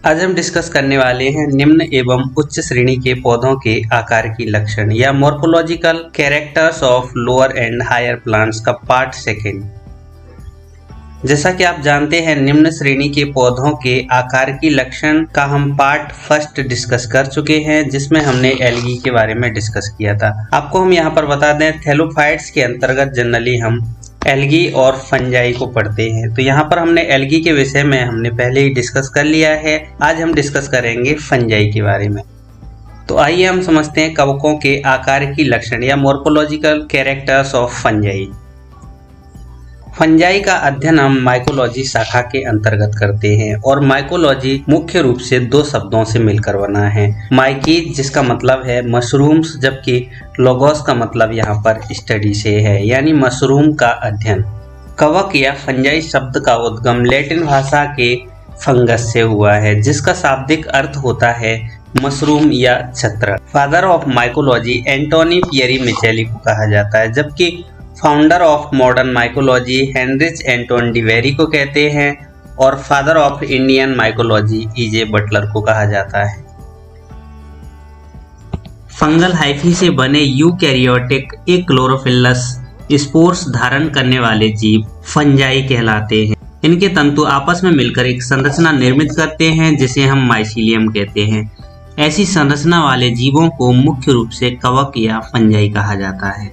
आज हम डिस्कस करने वाले हैं निम्न एवं उच्च श्रेणी के पौधों के आकार की लक्षण या morphological characters of lower and higher plants का पार्ट सेकेंड। जैसा कि आप जानते हैं, निम्न श्रेणी के पौधों के आकार की लक्षण का हम पार्ट फर्स्ट डिस्कस कर चुके हैं, जिसमें हमने एल्गी के बारे में डिस्कस किया था। आपको हम यहाँ पर बता दें, थैलोफाइट्स के अंतर्गत जनरली हम एल्गी और फंजाई को पढ़ते हैं। तो यहाँ पर हमने एल्गी के विषय में हमने पहले ही डिस्कस कर लिया है। आज हम डिस्कस करेंगे फंजाई के बारे में। तो आइए हम समझते हैं कवकों के आकार की लक्षण या morphological characters of fungi. Fungi का अध्ययन हम माइकोलॉजी शाखा के अंतर्गत करते हैं और माइकोलॉजी मुख्य रूप से दो शब्दों से मिलकर बना है। माइकीज जिसका मतलब है मशरूम्स, जबकि लोगोस का मतलब यहाँ पर स्टडी से है, यानी मशरूम का अध्ययन। कवक या फंजाई शब्द का उद्गम लैटिन भाषा के फंगस से हुआ है, जिसका शाब्दिक अर्थ होता है मशरूम या छत्र। Father of mycology Antoine Pierre Micheli को कहा जाता है, जबकि founder of modern mycology Heinrich Anton de Bary को कहते हैं और father of Indian mycology E J Butler को कहा जाता है। फंगल हाइफी से बने यूकैरियोटिक एक क्लोरोफिलस स्पोर्स धारण करने वाले जीव फंजाई कहलाते हैं। इनके तंतु आपस में मिलकर एक संरचना निर्मित करते हैं, जिसे हम माइसीलियम कहते हैं। ऐसी संरचना वाले जीवों को मुख्य रूप से कवक या फंजाई कहा जाता है।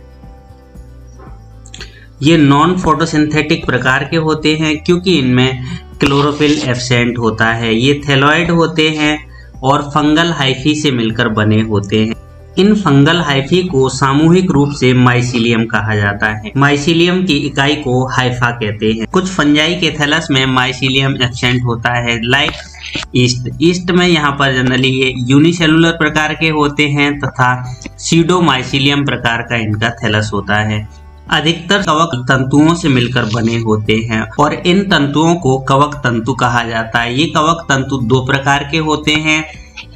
ये नॉन फोटोसिंथेटिक प्रकार के होते हैं, क्योंकि इनमें क्लोरोफिल एब्सेंट होता है। ये थैलॉइड होते हैं और फंगल हाइफी से मिलकर बने होते हैं। इन फंगल हाइफी को सामूहिक रूप से माइसीलियम कहा जाता है। माइसीलियम की इकाई को हाइफा कहते हैं। कुछ फंजाई के थैलस में माइसीलियम एब्सेंट होता है, लाइक ईस्ट में यहाँ पर जनरली ये यूनिसेलुलर प्रकार के होते हैं तथा सीडोमाइसीलियम प्रकार का इनका थैलस होता है। अधिकतर कवक तंतुओं से मिलकर बने होते हैं और इन तंतुओं को कवक तंतु कहा जाता है। ये कवक तंतु दो प्रकार के होते हैं,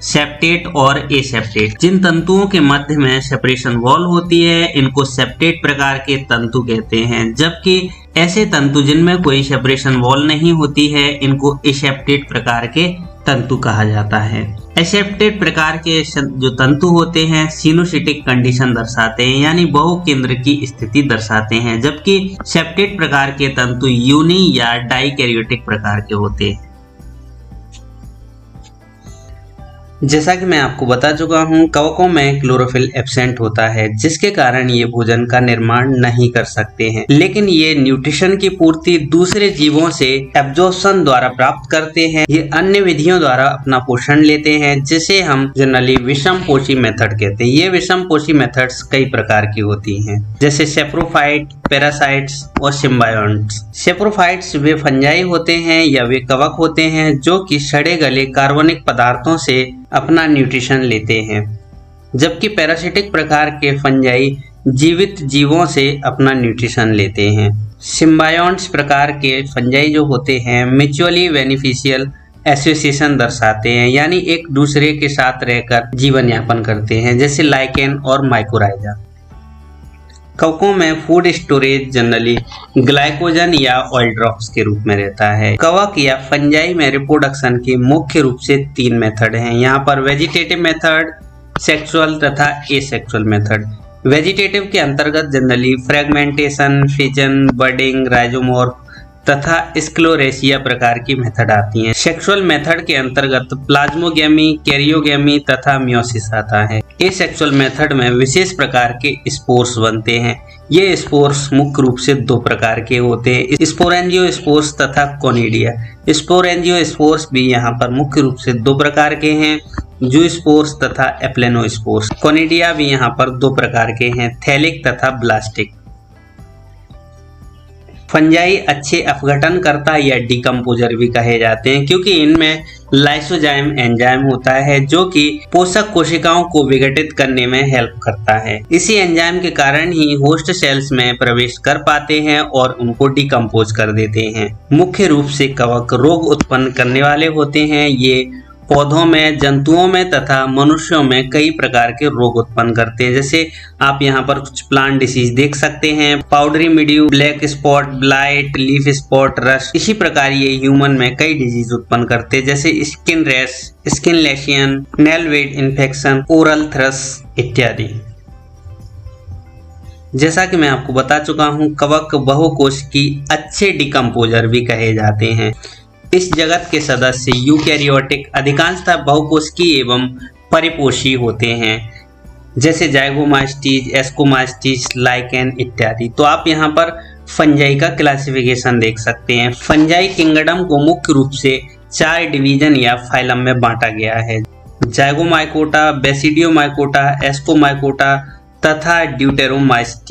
सेप्टेट और एसेप्टेट। जिन तंतुओं के मध्य में सेपरेशन वॉल होती है, इनको सेप्टेट प्रकार के तंतु कहते हैं, जबकि ऐसे तंतु जिनमें कोई सेपरेशन वॉल नहीं होती है, इनको एसेप्टेट प्रकार के तंतु कहा जाता है। एसेप्टेट प्रकार के जो तंतु होते हैं सिनोसिटिक कंडीशन दर्शाते हैं, यानी बहुकेंद्र की स्थिति दर्शाते हैं, जबकि सेप्टेट प्रकार के तंतु यूनि या डाइकैरियोटिक प्रकार के होते हैं। जैसा कि मैं आपको बता चुका हूं, कवकों में क्लोरोफिल एब्सेंट होता है, जिसके कारण ये भोजन का निर्माण नहीं कर सकते हैं, लेकिन ये न्यूट्रिशन की पूर्ति दूसरे जीवों से एब्जॉर्प्शन द्वारा प्राप्त करते हैं। ये अन्य विधियों द्वारा अपना पोषण लेते हैं, जिसे हम जनरली विषमपोषी मेथड कहते हैं। ये विषमपोषी मेथड्स कई प्रकार की होती हैं, जैसे सेप्रोफाइट, पैरासाइट्स और सिम्बायोन्ट्स। सेप्रोफाइट्स वे फंजाई होते हैं या वे कवक होते हैं जो कि सड़े गले कार्बनिक पदार्थों से अपना न्यूट्रिशन लेते हैं, जबकि पैरासिटिक प्रकार के फंजाई जीवित जीवों से अपना न्यूट्रिशन लेते हैं। सिम्बायोन्ट्स प्रकार के फंजाई जो होते हैं म्यूचुअली बेनिफिशियल एसोसिएशन दर्शाते हैं, यानी एक दूसरे के साथ रहकर जीवन यापन करते हैं, जैसे लाइकेन और माइकोराइजा। कवकों में फूड स्टोरेज जनरली ग्लाइकोजन या ऑयल ड्रॉप्स के रूप में रहता है। कवक या फंजाई में रिप्रोडक्शन के मुख्य रूप से तीन मेथड हैं। यहाँ पर वेजिटेटिव मेथड, सेक्सुअल तथा एसेक्सुअल मेथड। वेजिटेटिव के अंतर्गत जनरली फ्रेगमेंटेशन, फिजन, बडिंग, राइजोमोर्फ तथा स्क्लोरेशिया प्रकार की मेथड आती हैं। सेक्सुअल मेथड के अंतर्गत प्लाज्मोगेमी, कैरियोगेमी तथा मियोसिस आता है। एसेक्सुअल मेथड में विशेष प्रकार के स्पोर्स बनते हैं। ये स्पोर्स मुख्य रूप से दो प्रकार के होते हैं, स्पोरेंजियोस्पोर्स तथा कोनिडिया। स्पोरेंजियोस्पोर्स भी यहाँ पर मुख्य रूप से दो प्रकार के हैं, जूस्पोर्स तथा एप्लेनोस्पोर्स। कोनिडिया भी यहाँ पर दो प्रकार के हैं, थैलिक तथा ब्लास्टिक। फंजाई अच्छे अपघटनकर्ता या डिकम्पोजर भी कहे जाते हैं, क्योंकि इनमें लाइसोजाइम एंजाइम होता है जो कि पोषक कोशिकाओं को विघटित करने में हेल्प करता है। इसी एंजाइम के कारण ही होस्ट सेल्स में प्रवेश कर पाते हैं और उनको डिकम्पोज कर देते हैं। मुख्य रूप से कवक रोग उत्पन्न करने वाले होते हैं। ये पौधों में, जंतुओं में तथा मनुष्यों में कई प्रकार के रोग उत्पन्न करते हैं। जैसे आप यहाँ पर कुछ प्लांट डिसीज देख सकते हैं, powdery mildew, black spot, blight, leaf spot, rust. इसी प्रकार ये ह्यूमन में कई डिजीज उत्पन्न करते हैं, जैसे skin rash, skin lesion, nail wet infection, oral thrush इत्यादि। जैसा कि मैं आपको बता चुका हूँ, कवक बहुकोशिकी अच्छे डिकम्पोजर भी कहे जाते हैं। इस जगत के सदस्य यूकैरियोटिक अधिकांशतः बहुकोशिकी एवं परिपोषी होते हैं, जैसे जाइगोमास्टीज, एस्कोमास्टीज, लाइकेन इत्यादि। तो आप यहाँ पर फंजाई का क्लासिफिकेशन देख सकते हैं। फंजाई किंगडम को मुख्य रूप से 4 डिवीजन या फाइलम में बांटा गया है: जाइगोमाइकोटा, बेसिडियोमाइकोटा, एस्कोमाइकोटा तथा ड्यूटेरोमाइस्टी।